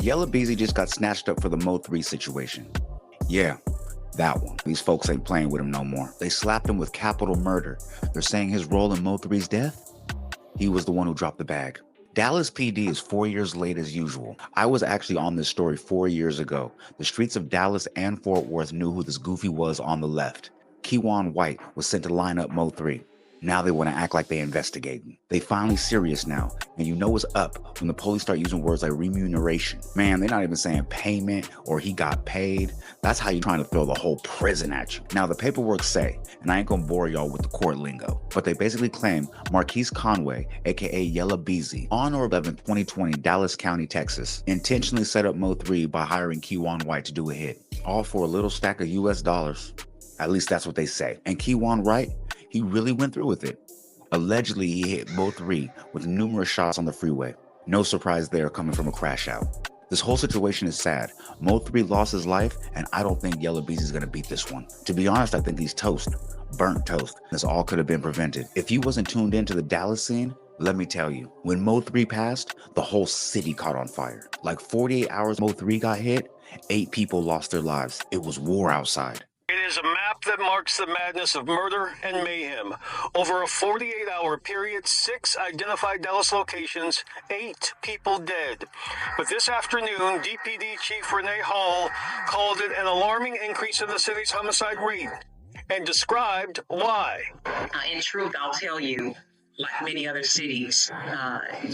Yella Beezy just got snatched up for the Mo3 situation. Yeah, that one. These folks ain't playing with him no more. They slapped him with capital murder. They're saying his role in Mo3's death? He was the one who dropped the bag. Dallas PD is 4 years late as usual. I was actually on this story 4 years ago. The streets of Dallas and Fort Worth knew who this goofy was on the left. Keywan White was sent to line up Mo3. Now they want to act like they investigating. They finally serious now, and you know what's up when the police start using words like remuneration. Man, they're not even saying payment or he got paid. That's how you're trying to throw the whole prison at you. Now the paperwork say, and I ain't gonna bore y'all with the court lingo, but they basically claim Marquise Conway, aka Yella Beezy, on or 11 2020 Dallas County, Texas, intentionally set up Mo3 by hiring Keywan White to do a hit, all for a little stack of US dollars. At least that's what they say. And Keywan White, he really went through with it. Allegedly, he hit Mo3 with numerous shots on the freeway. No surprise there coming from a crash out. This whole situation is sad. Mo3 lost his life, and I don't think Yella Beezy is gonna beat this one. To be honest, I think he's toast. Burnt toast. This all could have been prevented. If you wasn't tuned into the Dallas scene, let me tell you, when Mo3 passed, the whole city caught on fire. Like 48 hours Mo3 got hit, 8 people lost their lives. It was war outside. It is a map that marks the madness of murder and mayhem. Over a 48-hour period, 6 identified Dallas locations, 8 people dead. But this afternoon, DPD Chief Renee Hall called it an alarming increase in the city's homicide rate and described why. In truth, I'll tell you, like many other cities,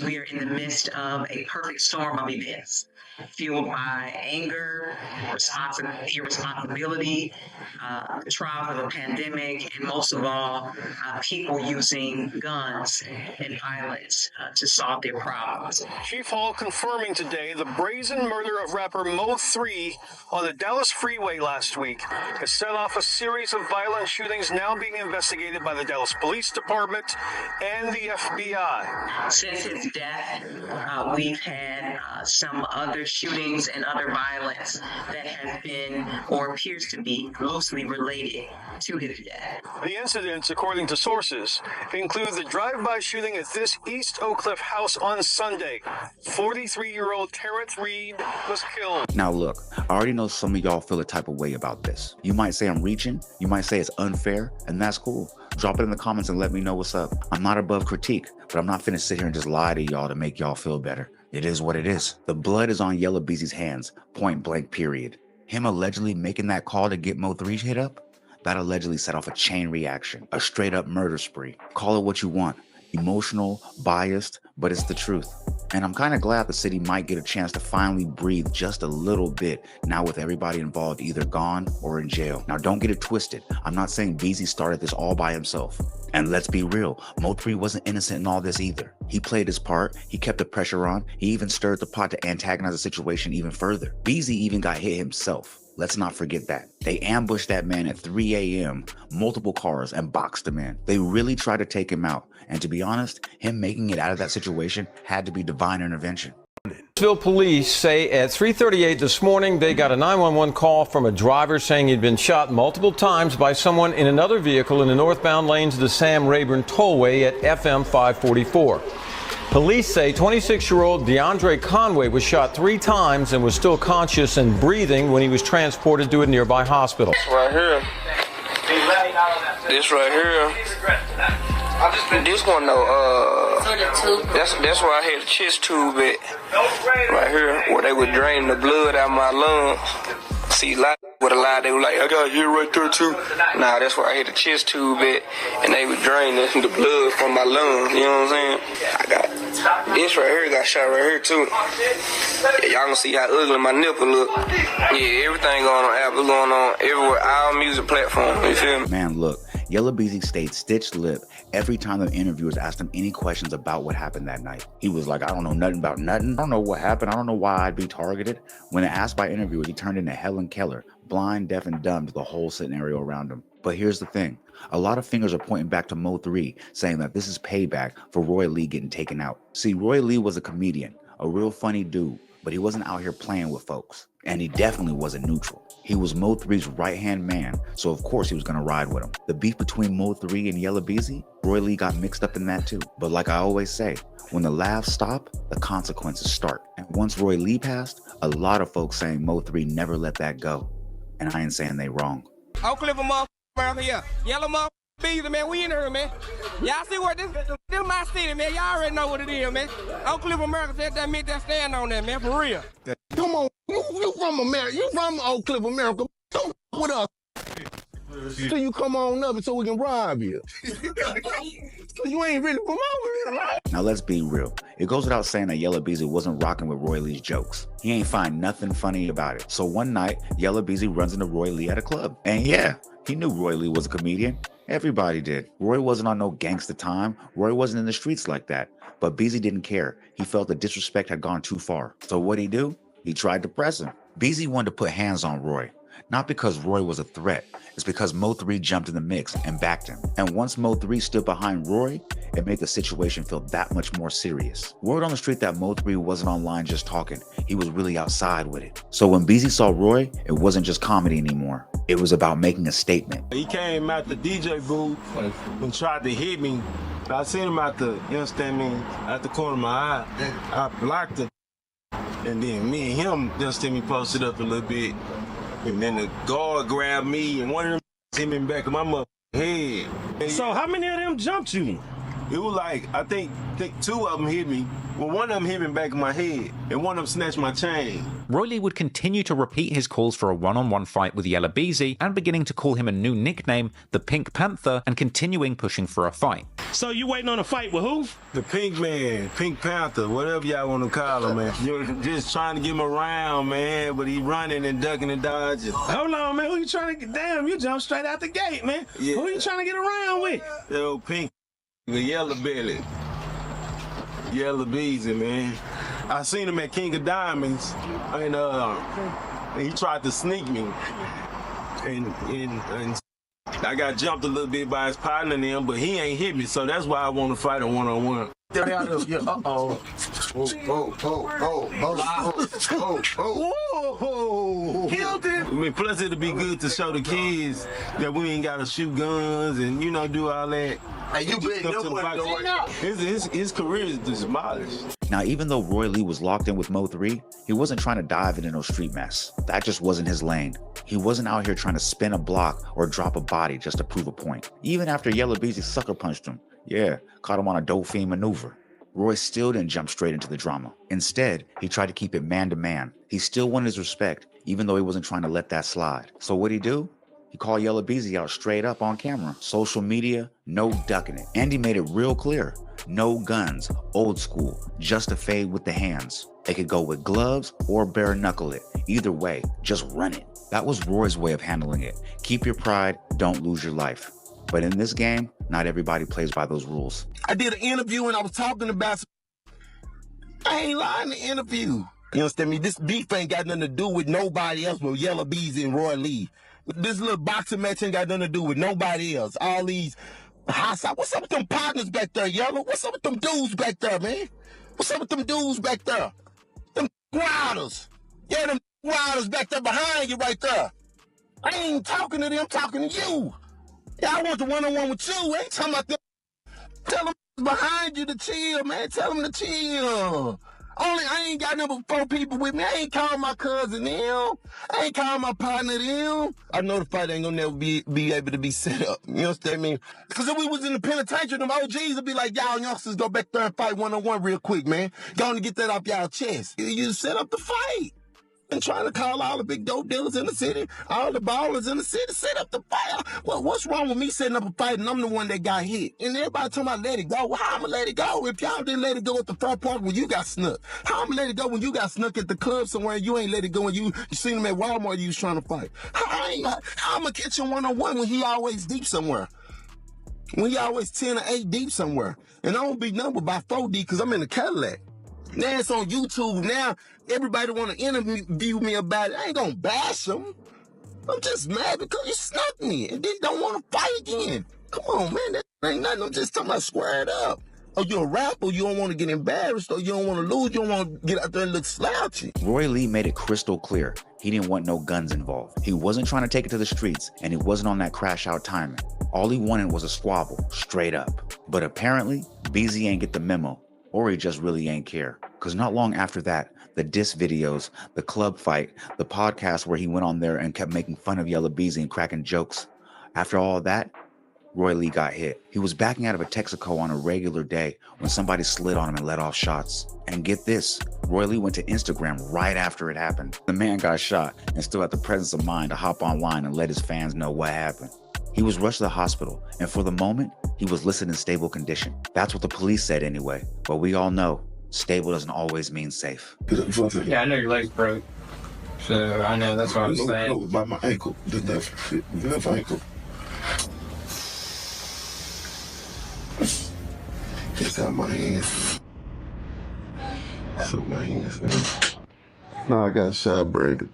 we are in the midst of a perfect storm of events, fueled by anger, irresponsibility, the trial of the pandemic, and most of all, people using guns and violence to solve their problems. Chief Hall confirming today the brazen murder of rapper Mo3 on the Dallas freeway last week has set off a series of violent shootings now being investigated by the Dallas Police Department and the FBI. Since his death, we've had some other shootings and other violence that has been or appears to be closely related to his death. The incidents, according to sources, include the drive-by shooting at this East Oak Cliff house on Sunday. 43-year-old Terrence Reed was killed. Now look, I already know some of y'all feel a type of way about this. You might say I'm reaching, you might say it's unfair, and that's cool. Drop it in the comments and let me know what's up. I'm not above critique, but I'm not finna sit here and just lie to y'all to make y'all feel better. It is what it is. The blood is on Yella Beezy's hands, point blank period. Him allegedly making that call to get Mo3 hit up, that allegedly set off a chain reaction, a straight up murder spree. Call it what you want. Emotional, biased, but it's the truth. And I'm kind of glad the city might get a chance to finally breathe just a little bit now with everybody involved either gone or in jail. Now don't get it twisted. I'm not saying Beezy started this all by himself. And let's be real, Mo3 wasn't innocent in all this either. He played his part, he kept the pressure on, he even stirred the pot to antagonize the situation even further. Beezy even got hit himself. Let's not forget that. They ambushed that man at 3 a.m., multiple cars, and boxed him in. They really tried to take him out. And to be honest, him making it out of that situation had to be divine intervention. Nashville police say at 3:38 this morning they got a 911 call from a driver saying he'd been shot multiple times by someone in another vehicle in the northbound lanes of the Sam Rayburn Tollway at FM 544. Police say 26-year-old DeAndre Conway was shot 3 times and was still conscious and breathing when he was transported to a nearby hospital. Right here. This right here. This one though, that's where I had the chest tube at. Right here, where they would drain the blood out of my lungs. See, a lot with a lie, they were like, I got here right there too. Nah, that's where I had the chest tube at, and they would drain the blood from my lungs, you know what I'm saying? I got this right here, got shot right here too. Yeah, y'all gonna see how ugly my nipple look. Yeah, everything going on Apple, going on everywhere, all music platforms, you feel me? Man, look, Yella Beezy stayed stitched lip every time the interviewers asked him any questions about what happened that night. He was like, I don't know nothing about nothing. I don't know what happened. I don't know why I'd be targeted. When asked by interviewers, he turned into Helen Keller, blind, deaf, and dumb to the whole scenario around him. But here's the thing. A lot of fingers are pointing back to Mo3, saying that this is payback for Roy Lee getting taken out. See, Roy Lee was a comedian, a real funny dude, but he wasn't out here playing with folks. And he definitely wasn't neutral. He was Mo3's right-hand man, so of course he was gonna ride with him. The beef between Mo3 and Yella Beezy, Roy Lee got mixed up in that too. But like I always say, when the laughs stop, the consequences start. And once Roy Lee passed, a lot of folks saying Mo3 never let that go. And I ain't saying they wrong. Oak Cliff around here. Yella Beezy, man, we in here, man. Y'all see what this my city, man. Y'all already know what it is, man. Oak Cliff America said that meant that stand on that, man, for real. Come on, you from America. You from Oak Cliff, America. Don't with us. So you come on up so we can rob you. So you ain't really from over here, right? Now let's be real. It goes without saying that Yella Beezy wasn't rocking with Roy Lee's jokes. He ain't find nothing funny about it. So one night, Yella Beezy runs into Roy Lee at a club. And yeah, he knew Roy Lee was a comedian. Everybody did. Roy wasn't on no gangsta time. Roy wasn't in the streets like that. But Beezy didn't care. He felt the disrespect had gone too far. So what'd he do? He tried to press him. Beezy wanted to put hands on Roy. Not because Roy was a threat. It's because Mo3 jumped in the mix and backed him. And once Mo3 stood behind Roy, it made the situation feel that much more serious. Word on the street that Mo3 wasn't online just talking. He was really outside with it. So when Beezy saw Roy, it wasn't just comedy anymore. It was about making a statement. He came out the DJ booth and tried to hit me. I seen him out the, you understand me, at the corner of my eye. I blocked him. And then me and him just me posted up a little bit. And then the guard grabbed me and one of them hit me back in my motherfucking head. So how many of them jumped you? It was like, I think two of them hit me. Well, one of them hit me back in my head, and one of them snatched my chain. Roy Lee would continue to repeat his calls for a one-on-one fight with Yella Beezy and beginning to call him a new nickname, the Pink Panther, and continuing pushing for a fight. So you waiting on a fight with who? The Pink Man, Pink Panther, whatever y'all want to call him, man. You're just trying to get him around, man, but he running and ducking and dodging. Hold on, man. Who you trying to get? Damn, you jumped straight out the gate, man. Yeah. Who you trying to get around with? Yo, Pink, the yellow belly. Yella Beezy, man. I seen him at King of Diamonds, and he tried to sneak me, and I got jumped a little bit by his partner and him, but he ain't hit me, so that's why I want to fight a one-on-one. Uh-oh. Whoa! Killed him. I mean, plus it'll be good to show the kids that we ain't gotta shoot guns and do all that. Hey, you been his career is demolished. Now, even though Roy Lee was locked in with Mo3, he wasn't trying to dive into no street mess. That just wasn't his lane. He wasn't out here trying to spin a block or drop a body just to prove a point. Even after Yella Beezy sucker punched him, yeah, caught him on a dope fiend maneuver, Roy still didn't jump straight into the drama. Instead, he tried to keep it man to man. He still wanted his respect, even though he wasn't trying to let that slide. So what'd he do? He called Yella Beezy out straight up on camera. Social media, no ducking it. And he made it real clear. No guns, old school, just a fade with the hands. They could go with gloves or bare knuckle it. Either way, just run it. That was Roy's way of handling it. Keep your pride, don't lose your life. But in this game, not everybody plays by those rules. I did an interview and I was talking about I ain't lying in the interview. You understand me? This beef ain't got nothing to do with nobody else but Yella Beezy and Roy Lee. This little boxing match ain't got nothing to do with nobody else. All these hot side. What's up with them partners back there, Yella? What's up with them dudes back there, man? What's up with them dudes back there? Them riders. Yeah, them riders back there behind you right there. I ain't talking to them, I'm talking to you. Yeah, I want the one-on-one with you. I ain't talking about them. Tell them behind you to chill, man. Tell them to chill. I ain't got number 4 people with me. I ain't calling my cousin them. I ain't calling my partner them. I know the fight ain't gonna never be able to be set up. You understand me? Because if we was in the penitentiary, them OGs would be like, y'all youngsters go back there and fight one-on-one real quick, man. Go on and get that off y'all chest. You set up the fight. And trying to call all the big dope dealers in the city, all the ballers in the city, set up the fight. Well, what's wrong with me setting up a fight and I'm the one that got hit? And everybody talking about let it go. Well, how I'm going to let it go if y'all didn't let it go at the front park when you got snuck? How I'm going to let it go when you got snuck at the club somewhere and you ain't let it go when you seen him at Walmart you was trying to fight? How I'm going to catch him one-on-one when he always deep somewhere? When he always 10 or 8 deep somewhere? And I don't be numbered by 4 deep because I'm in the Cadillac. Now it's on YouTube. Now everybody want to interview me about it. I ain't gonna bash them. I'm just mad because you snuck me and then don't want to fight again. Come on, man. That ain't nothing. I'm just talking about squared up. Or you're a rapper, you don't want to get embarrassed, or you don't want to lose, you don't want to get out there and look slouchy. Roy Lee made it crystal clear. He didn't want no guns involved. He wasn't trying to take it to the streets, and he wasn't on that crash out timing. All he wanted was a squabble, straight up. But apparently, Beezy ain't get the memo, or he just really ain't care. Cause not long after that, the diss videos, the club fight, the podcast where he went on there and kept making fun of Yella Beezy and cracking jokes. After all that, Roy Lee got hit. He was backing out of a Texaco on a regular day when somebody slid on him and let off shots. And get this, Roy Lee went to Instagram right after it happened. The man got shot and still had the presence of mind to hop online and let his fans know what happened. He was rushed to the hospital, and for the moment, he was listed in stable condition. That's what the police said anyway, but we all know stable doesn't always mean safe. Yeah, I know your leg's broke, so I know that's what I was saying. No, my ankle, the left ankle. It's out my hands. So my hands. No, I got shot braided.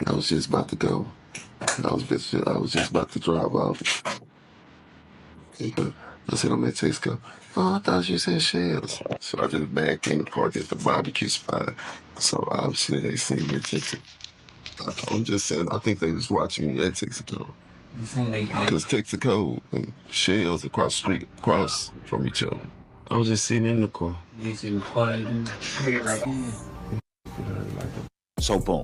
I was just about to go. I was just about to drive out. I said, I'm at Texaco. Oh, I thought you said shells. So I just backed in the park at the barbecue spot. So obviously they seen me at Texaco. I'm just saying, I think they was watching me at Texaco. Because Texaco and shells across the street, across from each other. I was just sitting in the car. So boom,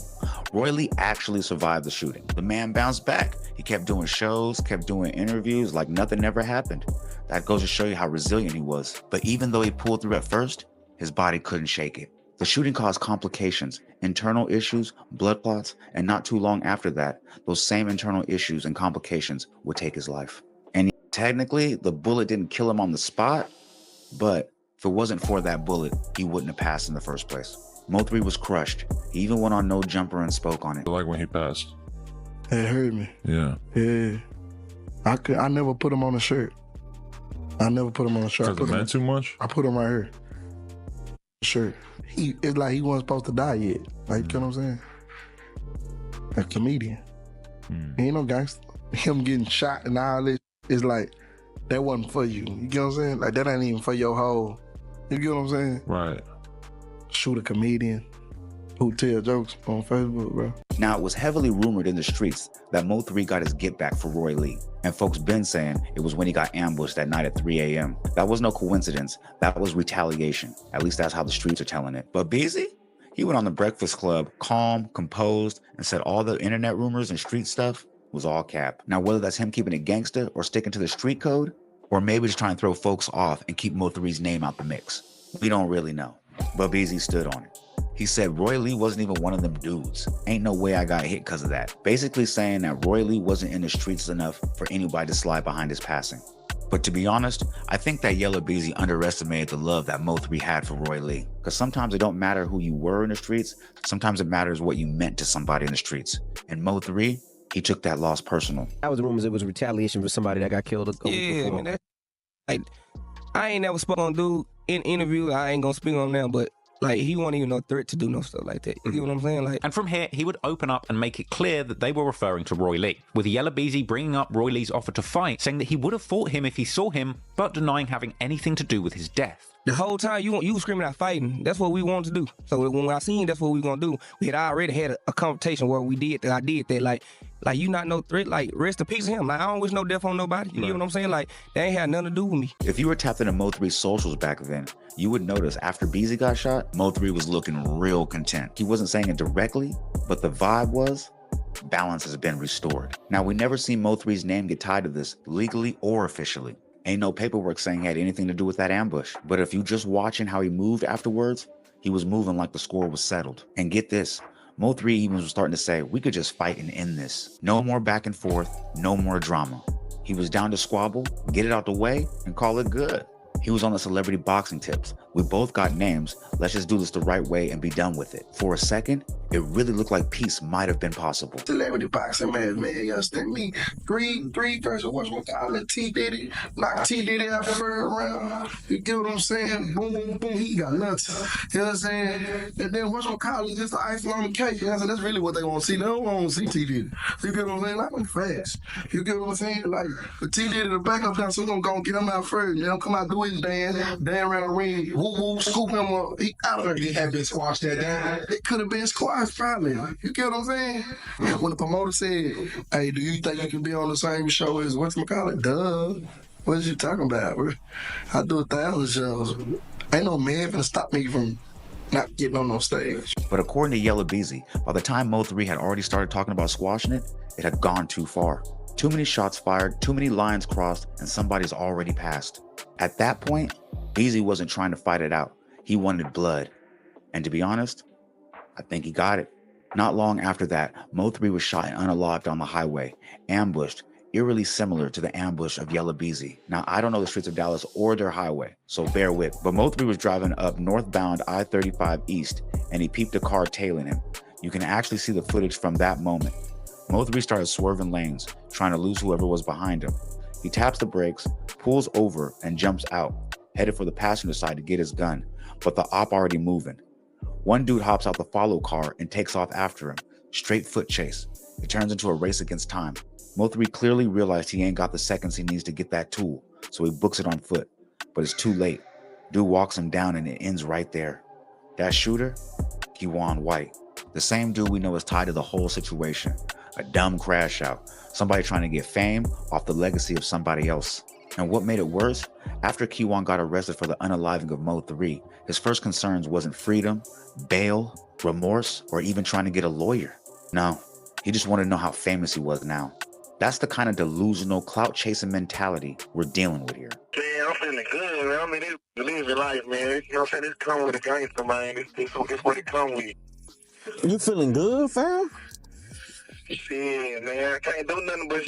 Roy Lee actually survived the shooting. The man bounced back. He kept doing shows, kept doing interviews like nothing ever happened. That goes to show you how resilient he was. But even though he pulled through at first, his body couldn't shake it. The shooting caused complications, internal issues, blood clots, and not too long after that, those same internal issues and complications would take his life. And technically, the bullet didn't kill him on the spot, but if it wasn't for that bullet, he wouldn't have passed in the first place. Mo3 was crushed. He even went on No Jumper and spoke on it. Like when he passed. It hurt me. Yeah. Yeah. I never put him on a shirt. I never put him on a shirt. Because it meant too much? I put him right here. Shirt. It's like he wasn't supposed to die yet. Like, you know what I'm saying? A comedian. He ain't no gangster. Him getting shot and all this, it's like, that wasn't for you. You get what I'm saying? Like, that ain't even for your whole, you get what I'm saying? Right. Shoot a comedian who tell jokes on Facebook, bro. Now, it was heavily rumored in the streets that Mo3 got his get back for Roy Lee. And folks been saying it was when he got ambushed that night at 3 a.m. That was no coincidence. That was retaliation. At least that's how the streets are telling it. But Beezy? He went on the Breakfast Club, calm, composed, and said all the internet rumors and street stuff was all cap. Now, whether that's him keeping it gangster or sticking to the street code, or maybe just trying to throw folks off and keep Mo3's name out the mix, we don't really know. But Beezy stood on it. He said Roy Lee wasn't even one of them dudes. Ain't no way I got hit because of that. Basically saying that Roy Lee wasn't in the streets enough for anybody to slide behind his passing. But to be honest, I think that Yella Beezy underestimated the love that Mo3 had for Roy Lee. Because sometimes it don't matter who you were in the streets, sometimes it matters what you meant to somebody in the streets. And Mo3, he took that loss personal. That was rumors it was retaliation for somebody that got killed. Yeah, man, that, like, I ain't never spoke on dude in interview. I ain't gonna speak on them, but like, he wasn't even no threat to do no stuff like that. You know what I'm saying? Like, and from here, he would open up and make it clear that they were referring to Roy Lee, with Yella Beezy bringing up Roy Lee's offer to fight, saying that he would have fought him if he saw him, but denying having anything to do with his death. The whole time you screaming out fighting. That's what we wanted to do. So when I seen that's what we gonna do, we had already had a conversation where we did that. I did that. Like you not no threat. Like, rest in peace of him. Like, I don't wish no death on nobody. You know what I'm saying? Like, they ain't had nothing to do with me. If you were tapped into Mo3's socials back then, you would notice after Beezy got shot, Mo3 was looking real content. He wasn't saying it directly, but the vibe was, balance has been restored. Now, we never seen Mo3's name get tied to this, legally or officially. Ain't no paperwork saying he had anything to do with that ambush. But if you just watching how he moved afterwards, he was moving like the score was settled. And get this, Mo3 even was starting to say, we could just fight and end this. No more back and forth, no more drama. He was down to squabble, get it out the way, and call it good. He was on the celebrity boxing tips. We both got names. Let's just do this the right way and be done with it. For a second, it really looked like peace might have been possible. Celebrity boxing, man, you understand me? Three person, what's my call it? T Diddy, knock T Diddy out the first round. You get what I'm saying? Boom, boom, boom, he got nuts. You know what I'm saying? And then what's my call it? Just the icing on the cake. You know what I'm saying? That's really what they want to see. They don't want to see T Diddy. You get what I'm saying? I went fast. You get what I'm saying? Like, the T Diddy, the backup down, so we're going to go get him out first. You know, come out, do his dance around the ring, woo, scoop him up. He out of there. He had been squashed that down. It could have been squashed. watch probably. You get what I'm saying? When the promoter said, hey, do you think you can be on the same show as whatchamacallit? Duh. What is you talking about? I do 1,000 shows. Ain't no man gonna stop me from not getting on no stage. But according to Yella Beezy, by the time Mo3 had already started talking about squashing it, it had gone too far. Too many shots fired, too many lines crossed, and somebody's already passed. At that point, Beezy wasn't trying to fight it out. He wanted blood. And to be honest, I think he got it. Not long after that, Mo3 was shot and unlocked on the highway, ambushed, eerily similar to the ambush of Yella Beezy. Now, I don't know the streets of Dallas or their highway, so bear with. But Mo3 was driving up northbound I-35 East, and he peeped a car tailing him. You can actually see the footage from that moment. Mo3 started swerving lanes, trying to lose whoever was behind him. He taps the brakes, pulls over, and jumps out, headed for the passenger side to get his gun, but the op already moving. One dude hops out the follow car and takes off after him. Straight foot chase. It turns into a race against time. Mo3 clearly realized he ain't got the seconds he needs to get that tool, so he books it on foot. But it's too late. Dude walks him down and it ends right there. That shooter? Keywan White. The same dude we know is tied to the whole situation. A dumb crash out. Somebody trying to get fame off the legacy of somebody else. And what made it worse? After Keywan got arrested for the unaliving of Mo3, his first concerns wasn't freedom, bail, remorse, or even trying to get a lawyer. No, he just wanted to know how famous he was now. That's the kind of delusional, clout-chasing mentality we're dealing with here. Man, I'm feeling good, man. I mean, it's living life, man. You know what I'm saying? It's come with a gangster, man. It's what it come with. You feeling good, fam? Shit, man. I can't do nothing but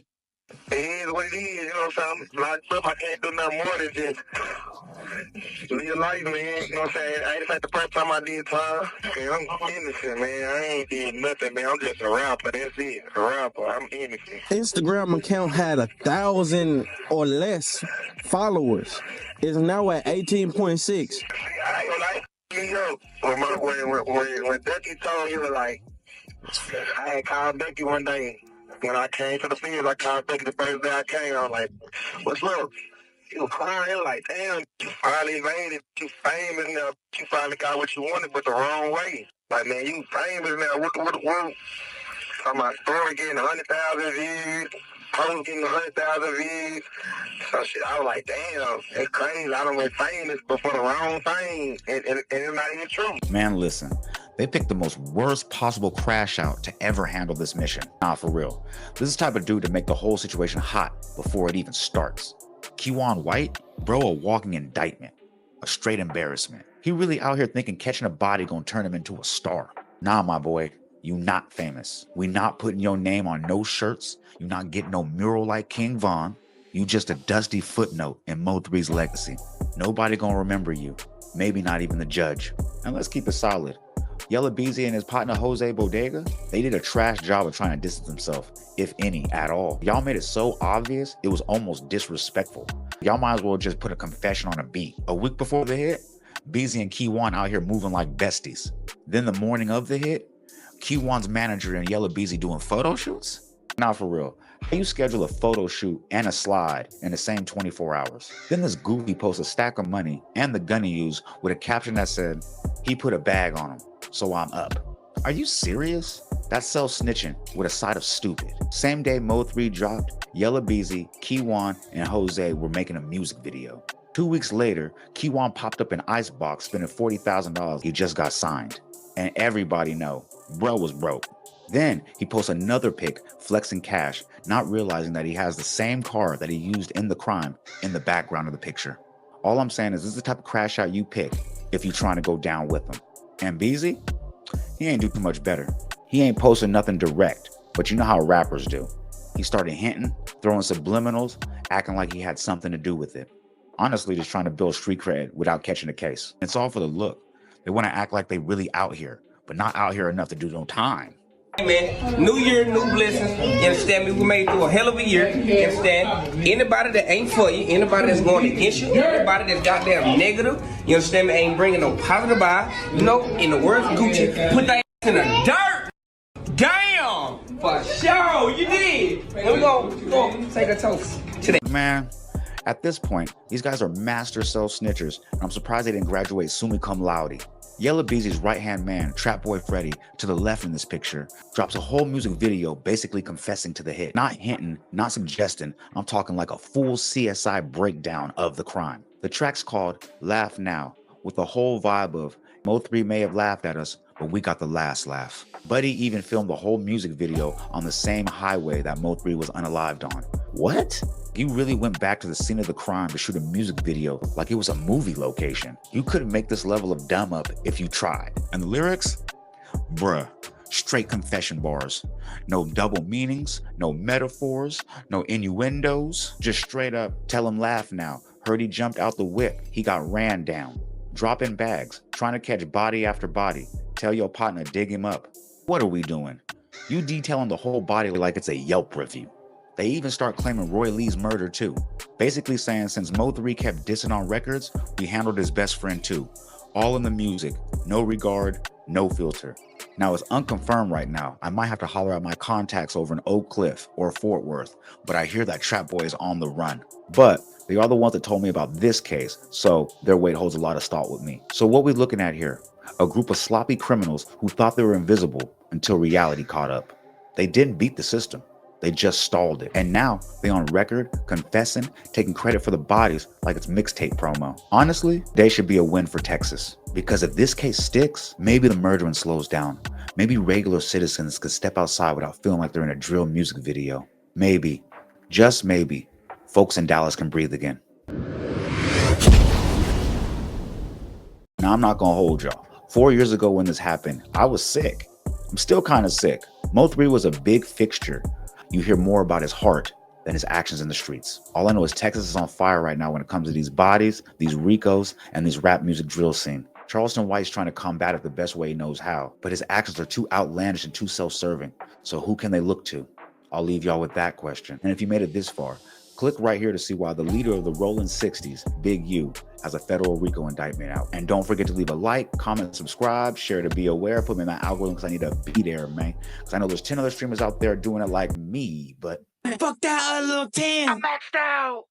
it is what it is, you know what I'm saying? Locked up, I can't do nothing more than just live life, man. You know what I'm saying? I ain't like the first time I did time. Okay, I'm innocent, man. I ain't did nothing, man. I'm just a rapper. That's it. A rapper. I'm innocent. Instagram account had 1,000 or less followers. It's now at 18.6. I ain't gonna lie. You know, when Ducky told me, like, I had called Ducky one day. When I came to the field, I called Ducky the first day I came. I was like, what's up? He was crying. He was like, damn, you finally made it. You famous now. You finally got what you wanted, but the wrong way. Like, man, you famous now. What? So my story getting 100,000 views. Post getting 100,000 views. So shit, I was like, damn, it's crazy. I done been famous, but for the wrong thing. And it's not even true. Man, listen. They picked the most worst possible crash out to ever handle this mission. Nah, for real. This is the type of dude to make the whole situation hot before it even starts. Keywan White? Bro, a walking indictment. A straight embarrassment. He really out here thinking catching a body gonna turn him into a star. Nah, my boy. You not famous. We not putting your name on no shirts. You not getting no mural like King Von. You just a dusty footnote in Mo3's legacy. Nobody gonna remember you. Maybe not even the judge. And let's keep it solid. Yella Beezy and his partner Jose Bodega, they did a trash job of trying to distance themselves, if any at all. Y'all made it so obvious, it was almost disrespectful. Y'all might as well just put a confession on a beat. A week before the hit, Beezy and Keywan out here moving like besties. Then the morning of the hit, Keywan's manager and Yella Beezy doing photo shoots? Nah, for real. How you schedule a photo shoot and a slide in the same 24 hours? Then this goofy posts a stack of money and the gun he used with a caption that said, he put a bag on him, so I'm up. Are you serious? That's self-snitching with a side of stupid. Same day Mo3 dropped, Yella Beezy, Keywan, and Jose were making a music video. 2 weeks later, Keywan popped up in Icebox spending $40,000 he just got signed. And everybody know, bro was broke. Then he posts another pic flexing cash, not realizing that he has the same car that he used in the crime in the background of the picture. All I'm saying is this is the type of crash out you pick if you're trying to go down with him. And Beezy? He ain't do too much better. He ain't posting nothing direct, but you know how rappers do. He started hinting, throwing subliminals, acting like he had something to do with it. Honestly, just trying to build street cred without catching a case. It's all for the look. They want to act like they really out here, but not out here enough to do no time. Hey man, new year, new blessings. You understand me? We made it through a hell of a year. You understand? Anybody that ain't for you, anybody that's going against you, anybody that's goddamn negative, you understand me? Ain't bringing no positive vibe. You know, in the words of Gucci, put that in the dirt. Damn, for sure, you did. And we go take a toast today. Man, at this point, these guys are master self-snitchers, and I'm surprised they didn't graduate summa cum laude. Yella Beezy's right-hand man, Trapboy Freddy, to the left in this picture, drops a whole music video basically confessing to the hit. Not hinting, not suggesting, I'm talking like a full CSI breakdown of the crime. The track's called Laugh Now, with the whole vibe of Mo3 may have laughed at us, but we got the last laugh. Buddy even filmed the whole music video on the same highway that Mo3 was unalived on. What? You really went back to the scene of the crime to shoot a music video like it was a movie location. You couldn't make this level of dumb up if you tried. And the lyrics? Bruh, straight confession bars. No double meanings, no metaphors, no innuendos. Just straight up, tell him laugh now. Heard he jumped out the whip, he got ran down. Dropping bags, trying to catch body after body. Tell your partner dig him up. What are we doing? You detailing the whole body like it's a Yelp review. They even start claiming Roy Lee's murder too. Basically saying since Mo3 kept dissing on records, we handled his best friend too. All in the music, no regard, no filter. Now it's unconfirmed right now. I might have to holler at my contacts over in Oak Cliff or Fort Worth, but I hear that Trapboy is on the run. But they are the ones that told me about this case, so their weight holds a lot of stock with me. So what we looking at here? A group of sloppy criminals who thought they were invisible until reality caught up. They didn't beat the system. They just stalled it. And now they on record, confessing, taking credit for the bodies like it's mixtape promo. Honestly, they should be a win for Texas. Because if this case sticks, maybe the murdering slows down. Maybe regular citizens could step outside without feeling like they're in a drill music video. Maybe, just maybe, folks in Dallas can breathe again. Now I'm not gonna hold y'all. 4 years ago when this happened, I was sick. I'm still kind of sick. Mo3 was a big fixture. You hear more about his heart than his actions in the streets. All I know is Texas is on fire right now when it comes to these bodies, these Ricos, and these rap music drill scene. Charleston White's trying to combat it the best way he knows how, but his actions are too outlandish and too self-serving. So who can they look to? I'll leave y'all with that question. And if you made it this far, click right here to see why the leader of the Rolling 60s, Big U, has a federal RICO indictment out. And don't forget to leave a like, comment, subscribe, share to be aware, put me in my algorithm because I need to be there, man. Because I know there's 10 other streamers out there doing it like me, but fuck that little 10. I'm maxed out.